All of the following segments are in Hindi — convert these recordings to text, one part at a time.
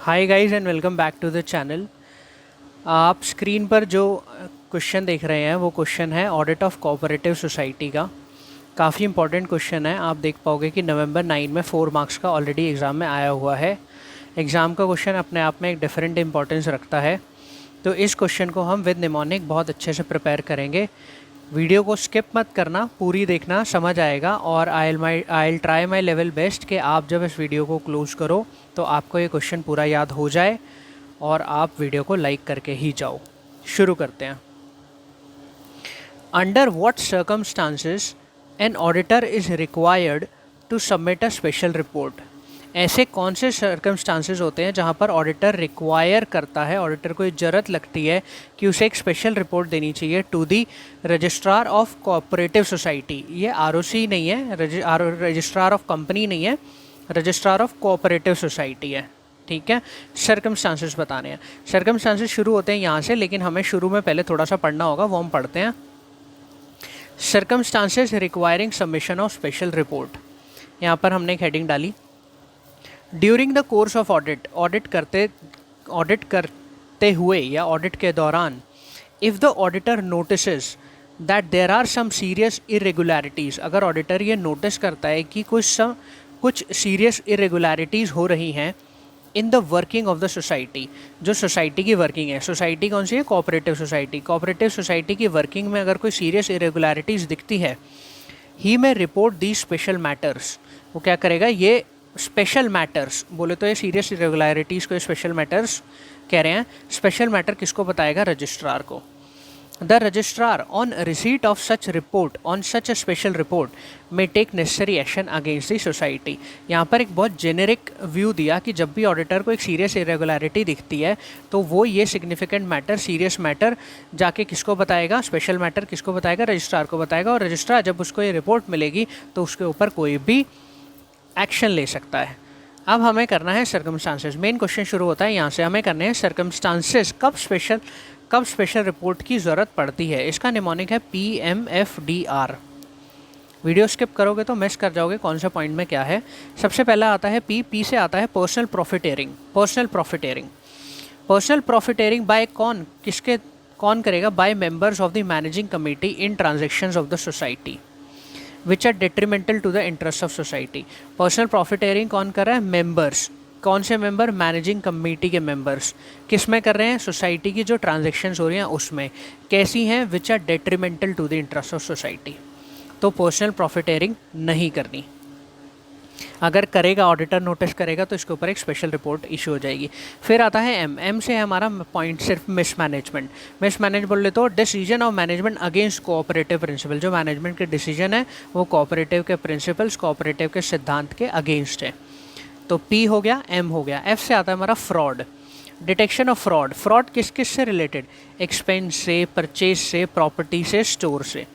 Hi guys and welcome back to the channel. आप स्क्रीन पर जो क्वेश्चन देख रहे हैं वो क्वेश्चन है ऑडिट ऑफ कोऑपरेटिव सोसाइटी का। काफ़ी इंपॉर्टेंट क्वेश्चन है। आप देख पाओगे कि नवंबर 9 में 4 मार्क्स का ऑलरेडी एग्ज़ाम में आया हुआ है। एग्ज़ाम का क्वेश्चन अपने आप में एक डिफरेंट इंपॉर्टेंस रखता है, तो इस क्वेश्चन को हम विद निमोनिक बहुत अच्छे से प्रिपेयर करेंगे। वीडियो को स्किप मत करना, पूरी देखना, समझ आएगा। और I try my level best कि आप जब इस वीडियो को क्लोज करो तो आपको ये क्वेश्चन पूरा याद हो जाए और आप वीडियो को लाइक करके ही जाओ। शुरू करते हैं। Under what circumstances an auditor is required to submit a special report. ऐसे कौन से सर्कमस्टांसेस होते हैं जहाँ पर ऑडिटर रिक्वायर करता है, ऑडिटर को ज़रूरत लगती है कि उसे एक स्पेशल रिपोर्ट देनी चाहिए to the registrar of cooperative society. ये आरओसी नहीं है, रजिस्ट्रार ऑफ कंपनी नहीं है, रजिस्ट्रार ऑफ कोऑपरेटिव सोसाइटी है। ठीक है, सर्कमस्टांसेस बताने हैं। सर्कमस्टांसेस शुरू होते हैं यहाँ से, लेकिन हमें शुरू में पहले थोड़ा सा पढ़ना होगा, वो हम पढ़ते हैं। Circumstances requiring submission of special report. यहाँ पर हमने एक हेडिंग डाली, during the course of audit. Audit करते हुए या ऑडिट के दौरान, if the auditor notices that there are some serious irregularities. अगर ऑडिटर ये नोटिस करता है कि कुछ सीरियस इरेगुलरिटीज़ हो रही हैं in the working of the society. जो सोसाइटी की वर्किंग है, सोसाइटी कौन सी है? Cooperative society. कोऑपरेटिव सोसाइटी की वर्किंग में अगर कोई सीरियस इरेगुलरिटीज़ दिखती है, ही में रिपोर्ट दी स्पेशल मैटर्स। वो क्या करेगा? ये स्पेशल मैटर्स, बोले तो ये सीरियस इरेगुलरिटीज़ को स्पेशल मैटर्स कह रहे हैं। स्पेशल मैटर किसको बताएगा? रजिस्ट्रार को। The registrar on receipt of such report on such a special report may take necessary action against the society. यहाँ पर एक बहुत जेनेरिक व्यू दिया कि जब भी ऑडिटर को एक सीरियस इरेगुलरिटी दिखती है तो वो ये सिग्निफिकेंट मैटर, सीरियस मैटर जाके किसको बताएगा? स्पेशल मैटर किसको बताएगा? रजिस्ट्रार को बताएगा। और रजिस्ट्रार जब उसको ये रिपोर्ट मिलेगी तो उसके ऊपर कोई भी एक्शन ले सकता है। अब हमें करना है सर्कमस्टांसेस। मेन क्वेश्चन शुरू होता है यहाँ से। हमें करने हैं सर्कमस्टांसेस। कब स्पेशल रिपोर्ट की ज़रूरत पड़ती है। इसका निमोनिक है PMFDR। वीडियो स्किप करोगे तो मिस कर जाओगे कौन सा पॉइंट में क्या है। सबसे पहला आता है P से आता है personal profiteering. Personal profiteering by कौन करेगा? By members of the managing committee in transactions of the society which are detrimental to the interest of society. Personal profiteering कौन कर रहा है? मेंबर्स। कौन से मेंबर? मैनेजिंग कमेटी के मेंबर्स। किस में कर रहे हैं? सोसाइटी की जो ट्रांजैक्शंस हो रही हैं उसमें। कैसी हैं? Which are detrimental to the interest of society. तो पर्सनल प्रॉफिटेरिंग नहीं करनी। अगर करेगा, ऑडिटर नोटिस करेगा तो इसके ऊपर एक स्पेशल रिपोर्ट इशू हो जाएगी। फिर आता है M से है हमारा पॉइंट सिर्फ मिसमैनेजमेंट। मिसमैनेज बोल ले तो decision of management against cooperative principal. जो मैनेजमेंट के डिसीजन है वो कोऑपरेटिव के प्रिंसिपल्स, कोऑपरेटिव के सिद्धांत के अगेंस्ट है। तो P हो गया, M हो गया। F से आता है हमारा fraud. Detection of fraud. Fraud किस से रिलेटेड? एक्सपेंस से, परचेज से, प्रॉपर्टी से, स्टोर से।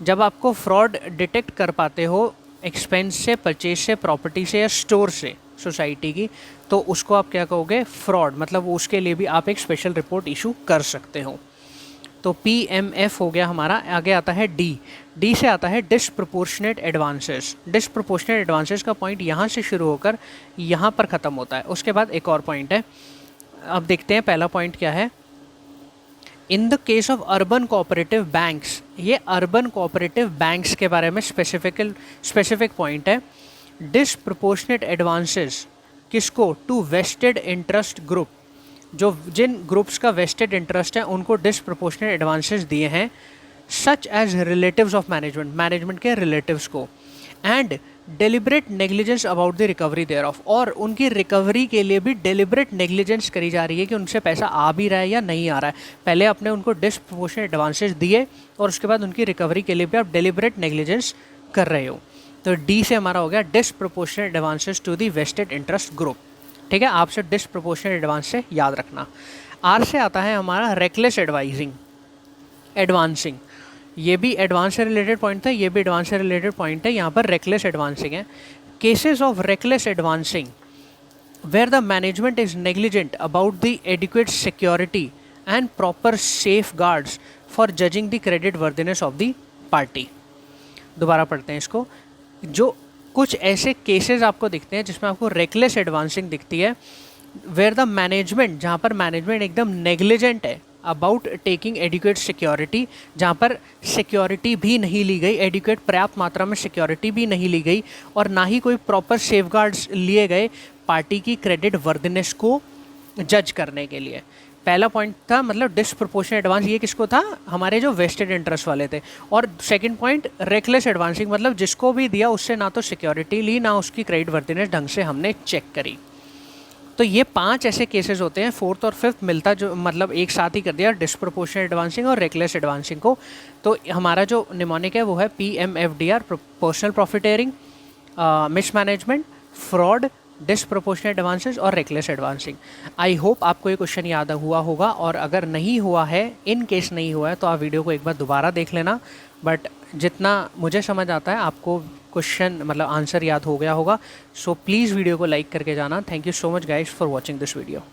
जब आपको फ्रॉड डिटेक्ट कर पाते हो एक्सपेंस से, परचेज से, प्रॉपर्टी से या स्टोर से सोसाइटी की, तो उसको आप क्या कहोगे? फ्रॉड। मतलब उसके लिए भी आप एक स्पेशल रिपोर्ट इशू कर सकते हो। तो PMF हो गया हमारा। आगे आता है D से आता है डिसप्रोपोर्शनेट एडवांसेस। डिसप्रोपोर्शनेट एडवांसेस का पॉइंट यहाँ से शुरू होकर यहाँ पर ख़त्म होता है। उसके बाद एक और पॉइंट है। अब देखते हैं पहला पॉइंट क्या है। In the case of urban cooperative banks. ये अर्बन कोऑपरेटिव बैंक्स के बारे में स्पेसिफिक पॉइंट है। डिसप्रोपोर्शनेट एडवांसेस किसको? To vested interest group. जिन ग्रुप्स का वेस्टेड इंटरेस्ट है उनको डिसप्रोपोर्शनेट एडवांसेस दिए हैं, such as relatives of management के रिलेटिव्स को। And deliberate negligence about the recovery thereof. और उनकी रिकवरी के लिए भी डेलिब्रेट नेग्लिजेंस करी जा रही है कि उनसे पैसा आ भी रहा है या नहीं आ रहा है। पहले आपने उनको डिसप्रोपोर्शनेट एडवांसेस दिए और उसके बाद उनकी रिकवरी के लिए भी आप डेलिब्रेट नेग्लिजेंस कर रहे हो। तो D से हमारा हो गया disproportionate advances to the vested interest group. ठीक है, आपसे डिसप्रोपोर्शनेट एडवांस से याद रखना। R से आता है हमारा रेकलेस एडवांसिंग। ये भी एडवांस से रिलेटेड पॉइंट था, ये भी एडवांस से रिलेटेड पॉइंट है। यहाँ पर रेकलेस एडवांसिंग है। Cases of reckless advancing where the management is negligent about the adequate security and proper safeguards for judging the credit worthiness of the party. दोबारा पढ़ते हैं इसको। जो कुछ ऐसे केसेस आपको दिखते हैं जिसमें आपको रेकलेस एडवांसिंग दिखती है, वेयर द मैनेजमेंट, जहाँ पर मैनेजमेंट एकदम नेग्लिजेंट है अबाउट टेकिंग एडिक्वेट सिक्योरिटी, जहाँ पर सिक्योरिटी भी नहीं ली गई, एडिक्वेट पर्याप्त मात्रा में सिक्योरिटी भी नहीं ली गई, और ना ही कोई प्रॉपर सेफगार्ड्स लिए गए पार्टी की क्रेडिट वर्दिनेस को जज करने के लिए। पहला पॉइंट था मतलब डिसप्रोपोर्शनल एडवांस, ये किसको था, हमारे जो वेस्टेड इंटरेस्ट वाले थे। और सेकंड पॉइंट रेकलेस एडवांसिंग, मतलब जिसको भी दिया उससे ना तो सिक्योरिटी ली ना उसकी क्रेडिट वर्दिनेस ढंग से हमने चेक करी। तो ये 5 ऐसे केसेस होते हैं, फोर्थ और फिफ्थ मिलता जो मतलब एक साथ ही कर दिया, डिसप्रोपोर्शनल एडवांसिंग और रेकलेस एडवांसिंग को। तो हमारा जो निमोनिक है वो है PMFDR, personal profiteering, mismanagement, fraud, disproportional advances और रेकलेस एडवांसिंग। आई होप आपको ये क्वेश्चन याद हुआ होगा, और अगर नहीं हुआ है, इन केस नहीं हुआ है, तो आप वीडियो को एक बार दोबारा देख लेना। बट जितना मुझे समझ आता है आपको क्वेश्चन मतलब आंसर याद हो गया होगा। सो प्लीज़ वीडियो को लाइक करके जाना। Thank you so much guys for watching this video.